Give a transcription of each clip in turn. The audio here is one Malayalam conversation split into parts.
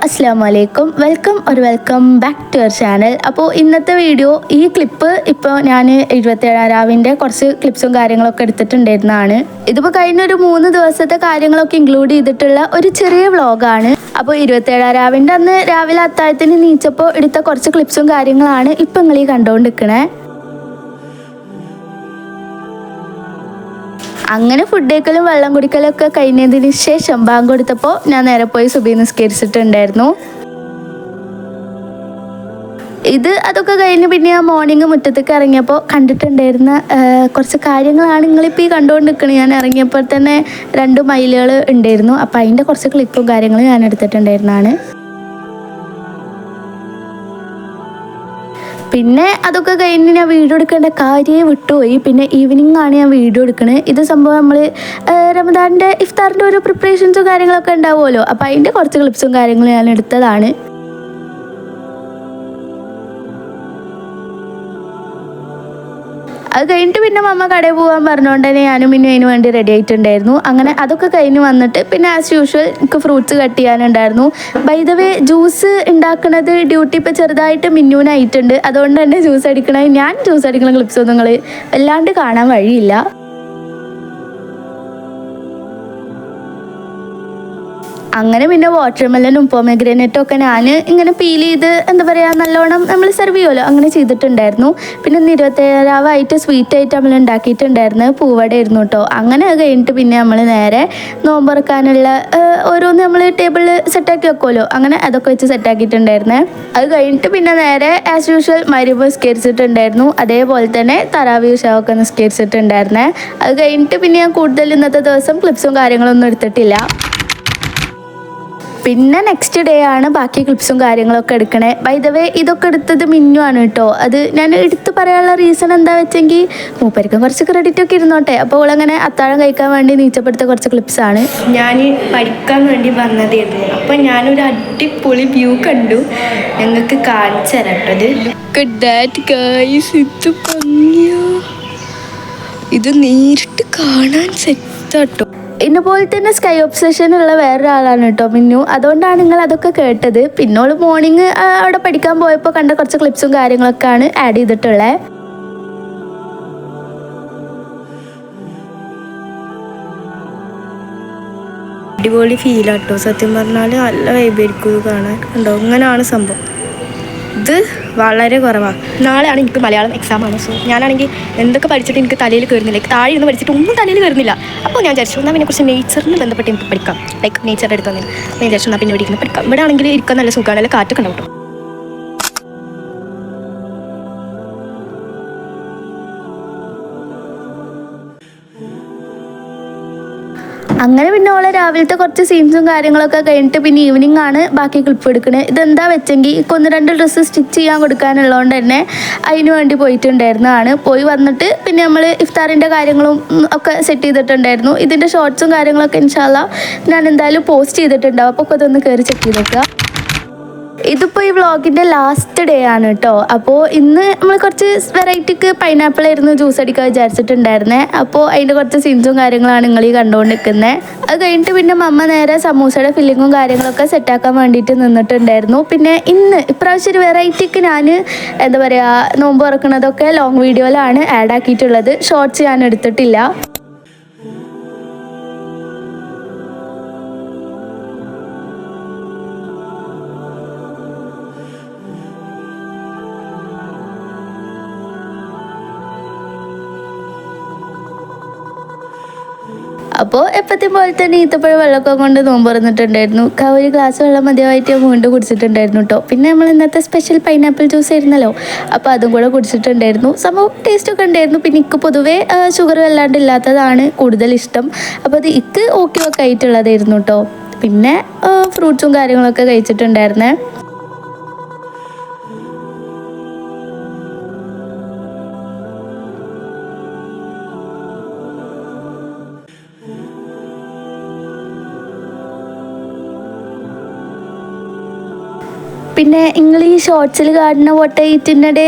അസ്സലാമലൈക്കും, welcome back to our channel. അപ്പോൾ ഇന്നത്തെ വീഡിയോ ഈ ക്ലിപ്പ് ഇപ്പോൾ ഞാൻ 27 രാവിൻ്റെ കുറച്ച് ക്ലിപ്സും കാര്യങ്ങളൊക്കെ എടുത്തിട്ടുണ്ടായിരുന്നതാണ്. ഇതിപ്പോൾ കഴിഞ്ഞൊരു 3 ദിവസത്തെ കാര്യങ്ങളൊക്കെ ഇൻക്ലൂഡ് ചെയ്തിട്ടുള്ള ഒരു ചെറിയ വ്ളോഗാണ്. അപ്പോൾ 27 രാവിൻ്റെ അന്ന് രാവിലെ അത്താഴത്തിന് നീച്ചപ്പോൾ എടുത്ത കുറച്ച് ക്ലിപ്സും കാര്യങ്ങളാണ് ഇപ്പം നിങ്ങൾ ഈ കണ്ടുകൊണ്ടിരിക്കണേ. അങ്ങനെ ഫുഡ് കഴിക്കലും വെള്ളം കുടിക്കലും ഒക്കെ കഴിഞ്ഞതിന് ശേഷം ബാങ്ക് കൊടുത്തപ്പോൾ ഞാൻ നേരെ പോയി സുബഹി നിസ്കരിച്ചിട്ടുണ്ടായിരുന്നു. അതൊക്കെ കഴിഞ്ഞ് പിന്നെ ഞാൻ മോർണിംഗ് മുറ്റത്തേക്ക് ഇറങ്ങിയപ്പോൾ കണ്ടിട്ടുണ്ടായിരുന്ന കുറച്ച് കാര്യങ്ങളാണ് നിങ്ങളിപ്പോൾ ഈ കണ്ടുകൊണ്ടിരിക്കുന്നത്. ഞാൻ ഇറങ്ങിയപ്പോൾ തന്നെ 2 മയിലുകൾ ഉണ്ടായിരുന്നു. അപ്പോൾ അതിൻ്റെ കുറച്ച് ക്ലിപ്പും കാര്യങ്ങളും ഞാൻ എടുത്തിട്ടുണ്ടായിരുന്നതാണ്. പിന്നെ അതൊക്കെ കഴിഞ്ഞ് ഞാൻ വീഡിയോ എടുക്കേണ്ട കാര്യമേ വിട്ടുപോയി. പിന്നെ ഈവനിങ് ആണ് ഞാൻ വീഡിയോ എടുക്കുന്നത്. ഇത് സംഭവം നമ്മൾ റമദാനിൻ്റെ ഇഫ്താറിൻ്റെ ഓരോ പ്രിപ്പറേഷൻസും കാര്യങ്ങളൊക്കെ ഉണ്ടാവുമല്ലോ. അപ്പോൾ അതിൻ്റെ കുറച്ച് ക്ലിപ്സും കാര്യങ്ങളും ഞാൻ എടുത്തതാണ്. അത് കഴിഞ്ഞിട്ട് പിന്നെ മമ്മ കടയിൽ പോകാൻ പറഞ്ഞുകൊണ്ട് തന്നെ ഞാനും പിന്നെ അതിന് വേണ്ടി റെഡി ആയിട്ടുണ്ടായിരുന്നു. അങ്ങനെ അതൊക്കെ കഴിഞ്ഞ് വന്നിട്ട് പിന്നെ ആസ് യൂഷ്വൽ എനിക്ക് ഫ്രൂട്ട്സ് കട്ട് ചെയ്യാനുണ്ടായിരുന്നു. ബൈ ദ വേ ജ്യൂസ് ഉണ്ടാക്കുന്നത് ഡ്യൂട്ടി ഇപ്പോൾ ചെറുതായിട്ട് മിന്നൂനായിട്ടുണ്ട്. അതുകൊണ്ട് തന്നെ ജ്യൂസ് അടിക്കണ ക്ലിപ്സ് ഒന്നും നിങ്ങൾ വല്ലാണ്ട് കാണാൻ വഴിയില്ല. അങ്ങനെ പിന്നെ വാട്ടർമെലനും പൊമഗ്രാനേറ്റും ഒക്കെ ഞാൻ ഇങ്ങനെ പീൽ ചെയ്ത് എന്താ പറയുക നല്ലോണം നമ്മൾ സെർവ് ചെയ്യുമല്ലോ അങ്ങനെ ചെയ്തിട്ടുണ്ടായിരുന്നു. പിന്നെ 27 രാവായിട്ട് സ്വീറ്റായിട്ട് നമ്മൾ ഉണ്ടാക്കിയിട്ടുണ്ടായിരുന്നു പൂവടയായിരുന്നു കേട്ടോ. അങ്ങനെ അത് കഴിഞ്ഞിട്ട് പിന്നെ നമ്മൾ നേരെ നോമ്പുറക്കാനുള്ള ഓരോന്ന് നമ്മൾ ടേബിളിൽ സെറ്റാക്കി വെക്കുമല്ലോ അങ്ങനെ അതൊക്കെ വെച്ച് സെറ്റാക്കിയിട്ടുണ്ടായിരുന്നേ. അത് കഴിഞ്ഞിട്ട് പിന്നെ നേരെ ആസ് യൂഷ്വൽ മഗ്‌രിബ് നിസ്കരിച്ചിട്ടുണ്ടായിരുന്നു. അതേപോലെ തന്നെ തറാവീഹ് ഇശാഒക്കെ നിസ്കരിച്ചിട്ടുണ്ടായിരുന്നേ. അത് കഴിഞ്ഞിട്ട് പിന്നെ ഞാൻ കൂടുതൽ ഇന്നത്തെ ദിവസം ക്ലിപ്സും കാര്യങ്ങളൊന്നും എടുത്തിട്ടില്ല. പിന്നെ നെക്സ്റ്റ് ഡേ ആണ് ബാക്കി ക്ലിപ്സും കാര്യങ്ങളൊക്കെ എടുക്കണേ. ബൈ ദ വേ ഇതൊക്കെ എടുത്തത് മിന്നു ആണ് കേട്ടോ. അത് ഞാൻ എടുത്ത് പറയാനുള്ള റീസൺ എന്താ വെച്ചെങ്കിൽ മൂപ്പരിക്കും കുറച്ച് ക്രെഡിറ്റ് ഒക്കെ ഇരുന്നോട്ടെ. അപ്പോൾ അവളങ്ങനെ അത്താഴം കഴിക്കാൻ വേണ്ടി നീച്ചപ്പെടുത്ത കുറച്ച് ക്ലിപ്സാണ്. ഞാൻ പഠിക്കാൻ വേണ്ടി വന്നതായിരുന്നു. അപ്പോൾ ഞാനൊരു അടിപൊളി വ്യൂ കണ്ടു, ഞങ്ങൾക്ക് കാണിച്ചു തരാം കേട്ടോ. ഇത് നേരിട്ട് കാണാൻ സെറ്റാട്ടോ. ഇതുപോലെ തന്നെ സ്കൈ ഒബ്സഷൻ ഉള്ള വേറൊരാളാണ് കേട്ടോ മിന്നു. അതുകൊണ്ടാണ് നിങ്ങൾ അതൊക്കെ കേട്ടത്. പിന്നെ ഓൾ മോർണിംഗ് അവിടെ പഠിക്കാൻ പോയപ്പോൾ കണ്ട കുറച്ച് ക്ലിപ്സും കാര്യങ്ങളൊക്കെയാണ് ആഡ് ചെയ്തിട്ടുള്ളത്. അടിപൊളി ഫീലാട്ടോ സത്യം പറഞ്ഞാൽ. നല്ല വൈബായിരിക്കും കാണാൻ. കണ്ടോ ഇങ്ങനെയാണ് സംഭവം. ഇത് വളരെ കുറവാണ്. നാളെയാണ് എനിക്ക് മലയാളം എക്സാമാണ്. സോ ഞാനാണെങ്കിൽ എന്തൊക്കെ പഠിച്ചിട്ട് എനിക്ക് തലയിൽ കയറുന്നില്ല. താഴെ ഇരുന്ന് പഠിച്ചിട്ട് ഒന്നും തലയിൽ കയറുന്നില്ല. അപ്പോൾ ഞാൻ വിചാരിച്ചു എന്നാൽ പിന്നെ കുറച്ച് നേച്ചറിന് ബന്ധപ്പെട്ട് എനിക്ക് പഠിക്കാം. ലൈക്ക് നേച്ചറിൻ്റെ അടുത്ത് തന്നെ ഞാൻ വിചാരിച്ചു എന്നാൽ പിന്നെ ഇവിടെ ഇരുന്ന് പഠിക്കാം. ഇവിടെ ആണെങ്കിൽ ഇരിക്കാൻ നല്ല സുഖമാണ്, നല്ല കാറ്റൊക്കെ ഉണ്ടാവും കേട്ടോ. അങ്ങനെ പിന്നെ ഓളെ രാവിലത്തെ കുറച്ച് സീൻസും കാര്യങ്ങളൊക്കെ കഴിഞ്ഞിട്ട് പിന്നെ ഈവനിങ് ആണ് ബാക്കി ക്ലിപ്പ് എടുക്കുന്നത്. ഇതെന്താ വെച്ചെങ്കിൽ 1-2 ഡ്രസ്സ് സ്റ്റിച്ച് ചെയ്യാൻ കൊടുക്കാനുള്ളതുകൊണ്ട് തന്നെ അതിന് വേണ്ടി പോയിട്ടുണ്ടായിരുന്നതാണ്. പോയി വന്നിട്ട് പിന്നെ നമ്മൾ ഇഫ്താറിൻ്റെ കാര്യങ്ങളും ഒക്കെ സെറ്റ് ചെയ്തിട്ടുണ്ടായിരുന്നു. ഇതിൻ്റെ ഷോർട്സും കാര്യങ്ങളൊക്കെ ഇൻഷാ അല്ലാ ഞാൻ എന്തായാലും പോസ്റ്റ് ചെയ്തിട്ടുണ്ടാവും. അപ്പോൾ അതൊന്ന് കയറി ചെക്ക് ചെയ്ത് നോക്കുക. ഇതിപ്പോൾ ഈ വ്ളോഗിൻ്റെ ലാസ്റ്റ് ഡേ ആണ് കേട്ടോ. അപ്പോൾ ഇന്ന് നമ്മൾ കുറച്ച് വെറൈറ്റിക്ക് പൈനാപ്പിൾ ആയിരുന്നു ജ്യൂസ് അടിക്കാൻ വിചാരിച്ചിട്ടുണ്ടായിരുന്നത്. അപ്പോൾ അതിൻ്റെ കുറച്ച് സീൻസും കാര്യങ്ങളാണ് നിങ്ങൾ ഈ കണ്ടുകൊണ്ടിരിക്കുന്നത്. അത് കഴിഞ്ഞിട്ട് പിന്നെ മമ്മ നേരെ സമൂസയുടെ ഫില്ലിങ്ങും കാര്യങ്ങളൊക്കെ സെറ്റാക്കാൻ വേണ്ടിയിട്ട് നിന്നിട്ടുണ്ടായിരുന്നു. പിന്നെ ഇപ്രാവശ്യം ഒരു വെറൈറ്റിക്ക് ഞാൻ എന്താ പറയുക നോമ്പ് തുറക്കുന്നതൊക്കെ ലോങ് വീഡിയോയിലാണ് ആഡ് ആക്കിയിട്ടുള്ളത്. ഷോർട്സ് ഞാൻ എടുത്തിട്ടില്ല. അപ്പോൾ എപ്പോഴത്തെയും പോലെ തന്നെ ഈത്തപ്പഴം വെള്ളമൊക്കെ കൊണ്ട് നോമ്പ് തുറന്നിട്ടുണ്ടായിരുന്നു. ഒരു ഗ്ലാസ് വെള്ളം മതിയായിട്ട് വീണ്ടും കുടിച്ചിട്ടുണ്ടായിരുന്നു കേട്ടോ. പിന്നെ നമ്മൾ ഇന്നത്തെ സ്പെഷ്യൽ പൈനാപ്പിൾ ജ്യൂസ് ആയിരുന്നല്ലോ, അപ്പോൾ അതും കൂടെ കുടിച്ചിട്ടുണ്ടായിരുന്നു. സംഭവം ടേസ്റ്റൊക്കെ ഉണ്ടായിരുന്നു. പിന്നെ എനിക്ക് പൊതുവേ ഷുഗർ വല്ലാണ്ട് ഇല്ലാത്തതാണ് കൂടുതൽ ഇഷ്ടം. അപ്പോൾ അത് ഓക്കെ ആയിട്ടുള്ളതായിരുന്നു കേട്ടോ. പിന്നെ ഫ്രൂട്ട്സും കാര്യങ്ങളൊക്കെ കഴിച്ചിട്ടുണ്ടായിരുന്നേ. പിന്നെ നിങ്ങൾ ഈ ഷോർട്സിൽ കാണുന്ന വോട്ടയിറ്റിൻ്റെ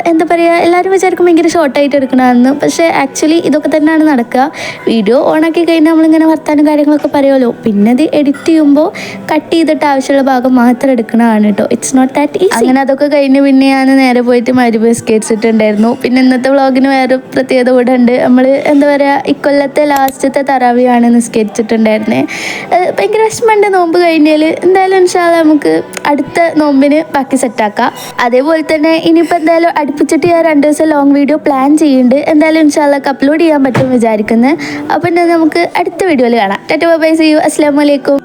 എന്താ പറയുക, എല്ലാവരും വിചാരിക്കും ഭയങ്കര ഷോർട്ടായിട്ട് എടുക്കണമെന്ന്. പക്ഷേ ആക്ച്വലി ഇതൊക്കെ തന്നെയാണ് നടക്കുക. വീഡിയോ ഓണാക്കി കഴിഞ്ഞാൽ നമ്മളിങ്ങനെ വർത്താനം കാര്യങ്ങളൊക്കെ പറയുമല്ലോ, പിന്നെ അത് എഡിറ്റ് ചെയ്യുമ്പോൾ കട്ട് ചെയ്തിട്ട് ആവശ്യമുള്ള ഭാഗം മാത്രം എടുക്കണതാണ് കേട്ടോ. It's not that easy. അങ്ങനെ അതൊക്കെ കഴിഞ്ഞ് പിന്നെ ഞാൻ നേരെ പോയിട്ട് മഗ്‌രിബ് നിസ്കരിച്ചിട്ടുണ്ടായിരുന്നു. പിന്നെ ഇന്നത്തെ വ്ളോഗിന് വേറെ പ്രത്യേകത കൂടെ ഉണ്ട്. നമ്മൾ എന്താ പറയുക, ഇക്കൊല്ലത്തെ ലാസ്റ്റത്തെ തറാവിയാണ് നിസ്കരിച്ചിട്ടുണ്ടായിരുന്നത്. ഭയങ്കര വിഷമമുണ്ട് നോമ്പ് കഴിഞ്ഞാൽ. എന്തായാലും ഇൻഷാ അല്ലാഹ് നമുക്ക് അടുത്ത നോമ്പിന് ബാക്കി സെറ്റാക്കാം. അതേപോലെ തന്നെ ഇനിയിപ്പോൾ എന്തായാലും അടുപ്പിച്ചിട്ട് ഞാൻ 2 ദിവസം ലോങ് വീഡിയോ പ്ലാൻ ചെയ്യുന്നുണ്ട്. എന്തായാലും ഇൻഷാ അല്ലാഹ് അപ്ലോഡ് ചെയ്യാൻ പറ്റും വിചാരിക്കുന്നത്. അപ്പം നമുക്ക് അടുത്ത വീഡിയോയിൽ കാണാം. Tata bye bye, see you, അസ്സലാമു അലൈക്കും.